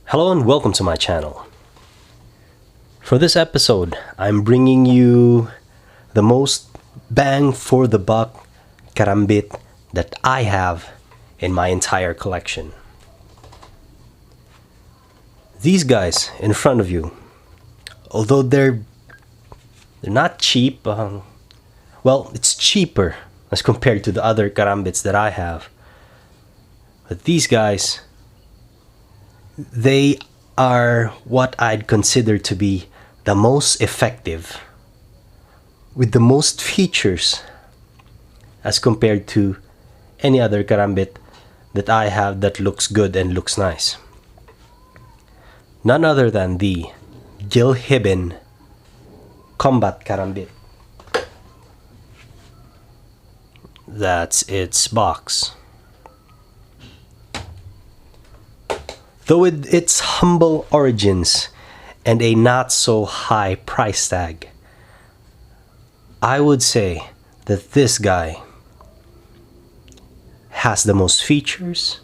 Hello and welcome to my channel. For this episode, I'm bringing you the most bang for the buck karambit that I have in my entire collection. These guys in front of you, although they're not cheap, well, it's cheaper as compared to the other karambits that I have. But these guys, they are what I'd consider to be the most effective, with the most features as compared to any other karambit that I have that looks good and looks nice. None other than the Gil Hibben Combat Karambit. That's its box. Though with its humble origins and a not so high price tag, I would say that this guy has the most features.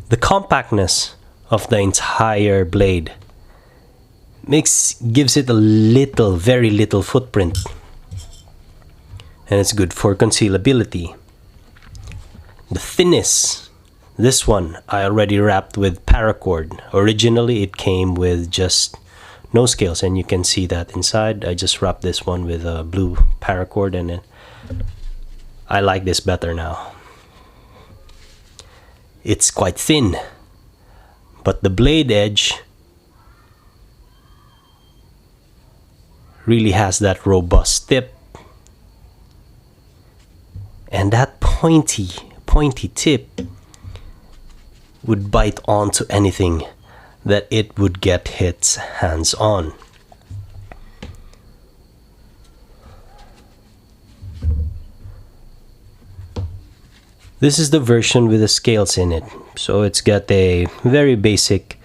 The compactness of the entire blade gives it a very little footprint, and it's good for concealability. The thinness. This one I already wrapped with paracord. Originally it came with just no scales, and you can see that inside. I just wrapped this one with a blue paracord, and I like this better now. It's quite thin, but the blade edge really has that robust tip, and that pointy tip would bite onto anything that it would get its hands on. This is the version with the scales in it, so it's got a very basic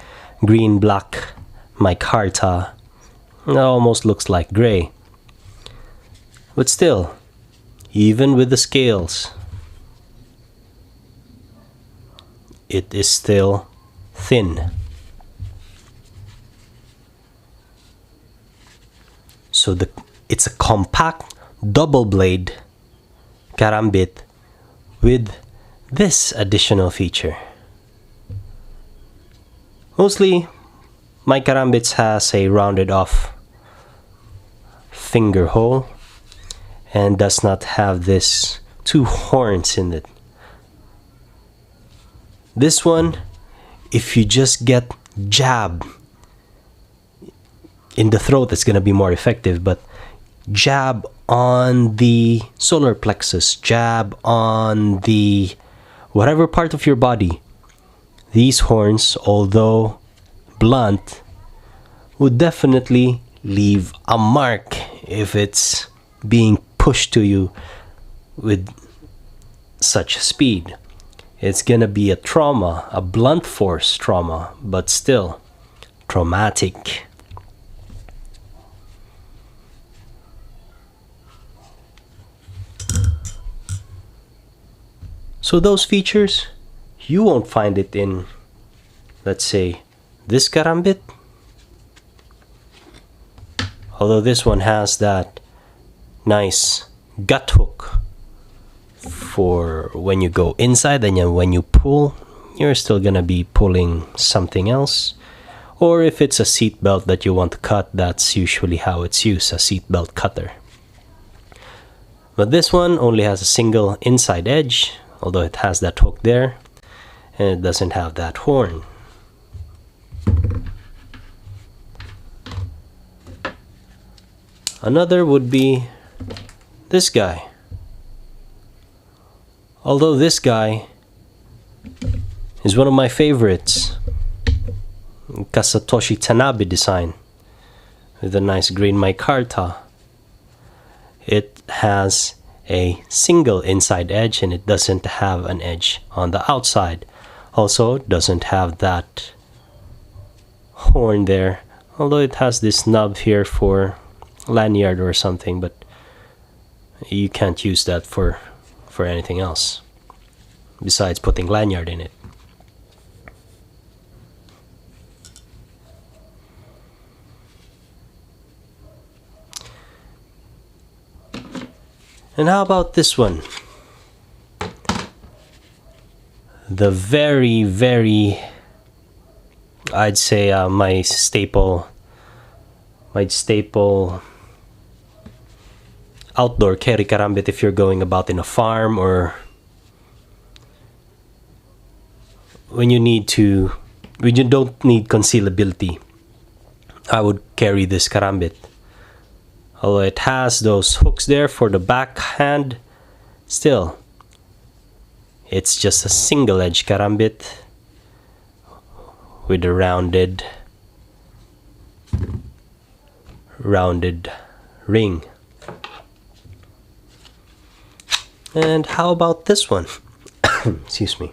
green-black micarta. It almost looks like gray, but still, even with the scales, it is still thin. So it's a compact double blade karambit with this additional feature. Mostly my karambits has a rounded off finger hole and does not have this two horns in it. This one, if you just get jab in the throat, it's gonna be more effective, but jab on the solar plexus, jab on the whatever part of your body, these horns, although blunt, would definitely leave a mark if it's being pushed to you with such speed. It's gonna be a trauma, a blunt force trauma, but still traumatic. So those features, you won't find it in, let's say, this karambit. Although this one has that nice gut hook for when you go inside, and then when you pull, you're still gonna be pulling something else. Or if it's a seat belt that you want to cut, that's usually how it's used, a seat belt cutter. But this one only has a single inside edge, although it has that hook there, and it doesn't have that horn. Another would be this guy. Although this guy is one of my favorites, Kasatoshi Tanabe design with a nice green micarta. It has a single inside edge and it doesn't have an edge on the outside. Also, it doesn't have that horn there, although it has this knob here for lanyard or something, but you can't use that for anything else besides putting lanyard in it. And how about this one? The very, very, I'd say my staple outdoor carry karambit if you're going about in a farm, or when you don't need concealability. I would carry this karambit. Although it has those hooks there for the backhand, still, it's just a single edge karambit with a rounded ring. And how about this one? Excuse me.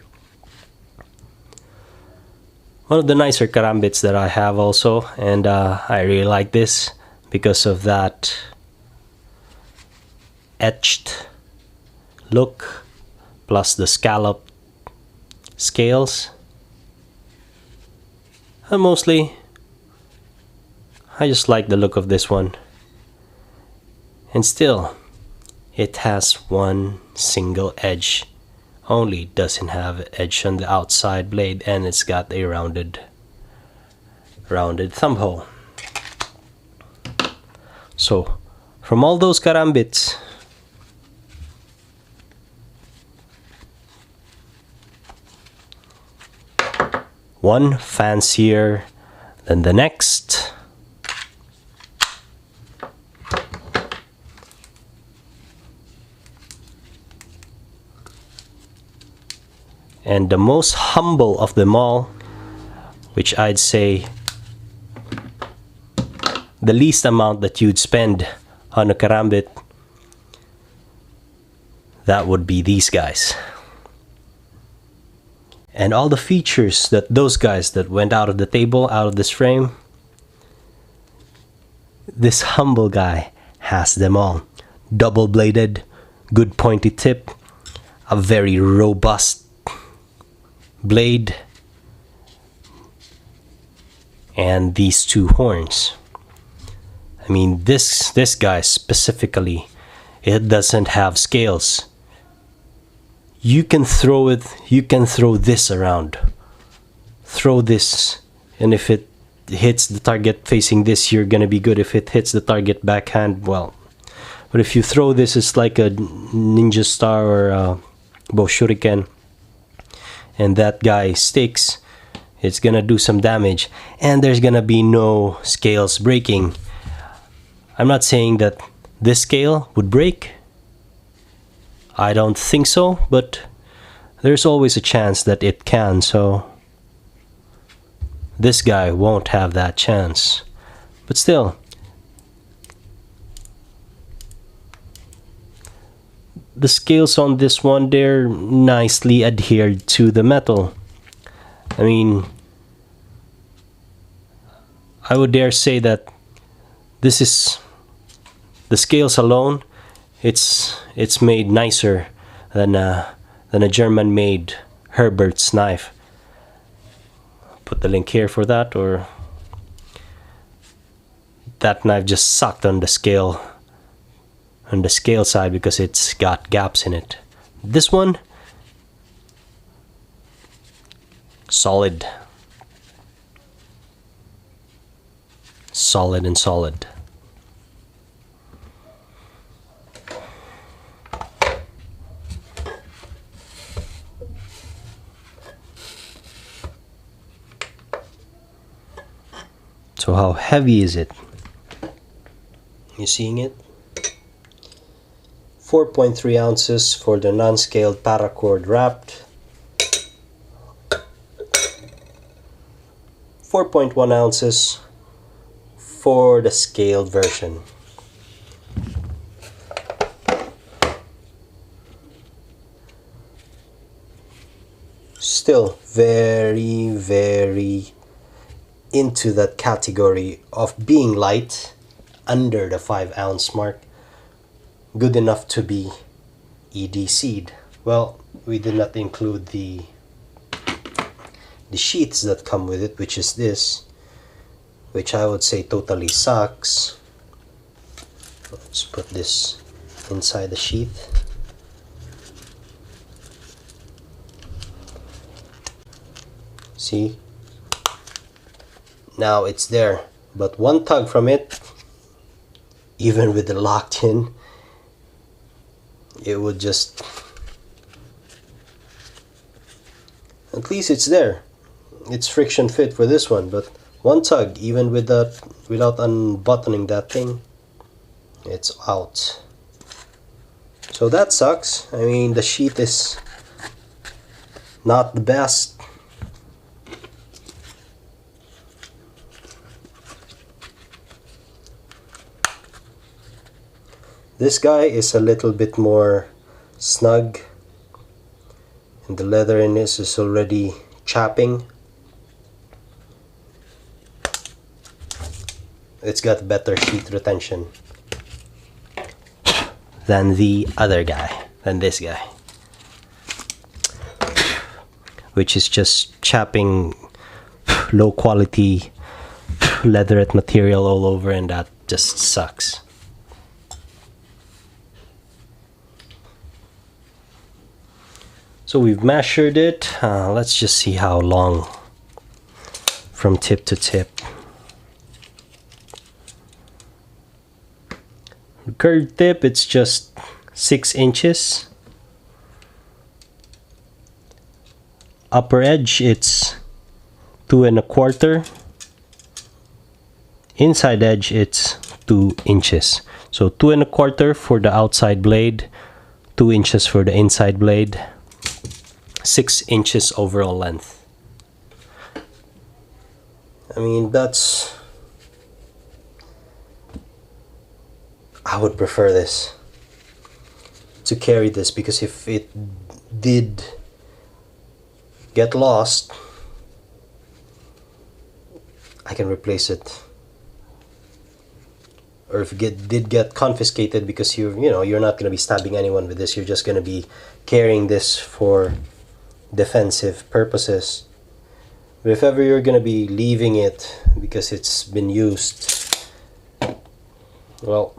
One of the nicer karambits that I have also, and I really like this because of that etched look plus the scallop scales. And mostly I just like the look of this one. And still, it has one single edge only, doesn't have edge on the outside blade, and it's got a rounded thumb hole. So from all those karambits, one fancier than the next. And the most humble of them all, which I'd say the least amount that you'd spend on a karambit, that would be these guys. And all the features that those guys that went out of the table, out of this frame, this humble guy has them all. Double bladed, good pointy tip, a very robust blade, and these two horns. I mean, this guy specifically, it doesn't have scales. You can throw it, you can throw this around. Throw this, and if it hits the target facing this, you're gonna be good. If it hits the target backhand, well. But if you throw this, it's like a ninja star or a bow shuriken, and that guy sticks, it's gonna do some damage, and there's gonna be no scales breaking. I'm not saying that this scale would break. I don't think so, but there's always a chance that it can, so this guy won't have that chance. But still, the scales on this one, they're nicely adhered to the metal. I mean, I would dare say that this is, the scales alone, it's made nicer than a German-made Herbert's knife. Put the link here for that, or that knife just sucked on the scale side because it's got gaps in it. This one, solid and solid. So how heavy is it? You seeing it? 4.3 ounces for the non-scaled paracord wrapped. 4.1 ounces for the scaled version. Still very, very into that category of being light, under the 5 ounce mark, good enough to be EDC'd. Well, we did not include the sheaths that come with it, which is this, which I would say totally sucks. Let's put this inside the sheath. See? Now it's there, but one tug from it, even with the locked in, it would just, at least it's there. It's friction fit for this one, but one tug, even with that, without unbuttoning that thing, it's out. So that sucks. I mean, the sheath is not the best. This guy is a little bit more snug, and the leather in this is already chapping. It's got better sheath retention than the other guy, than this guy, which is just chapping low quality leatherette material all over, and that just sucks. So we've measured it. Let's just see how long from tip to tip. The curved tip, it's just 6 inches. Upper edge, it's 2 1/4. Inside edge, it's 2 inches. So 2 1/4 for the outside blade, 2 inches for the inside blade. 6 inches overall length. I mean, that's, I would prefer this, to carry this, because if it did get lost, I can replace it. Or if it did get confiscated, because you know, you're not going to be stabbing anyone with this, you're just going to be carrying this for defensive purposes. But if ever you're gonna be leaving it because it's been used, well,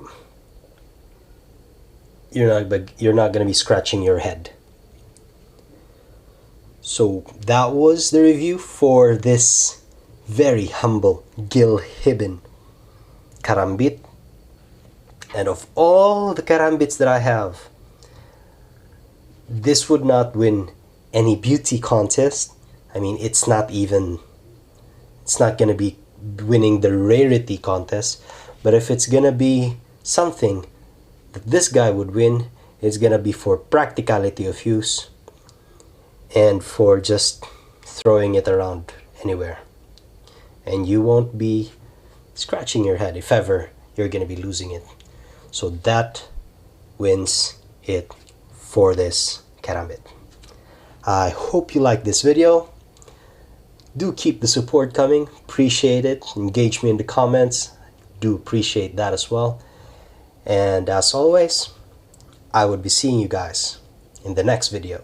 you're not gonna be scratching your head. So that was the review for this very humble Gil Hibben Karambit. And of all the Karambits that I have, this would not win any beauty contest. I mean, it's not going to be winning the rarity contest, but if it's going to be something that this guy would win, it's going to be for practicality of use and for just throwing it around anywhere, and you won't be scratching your head if ever you're going to be losing it. So that wins it for this Karambit. I hope you like this video. Do keep the support coming. Appreciate it. Engage me in the comments. Do appreciate that as well. And as always, I would be seeing you guys in the next video.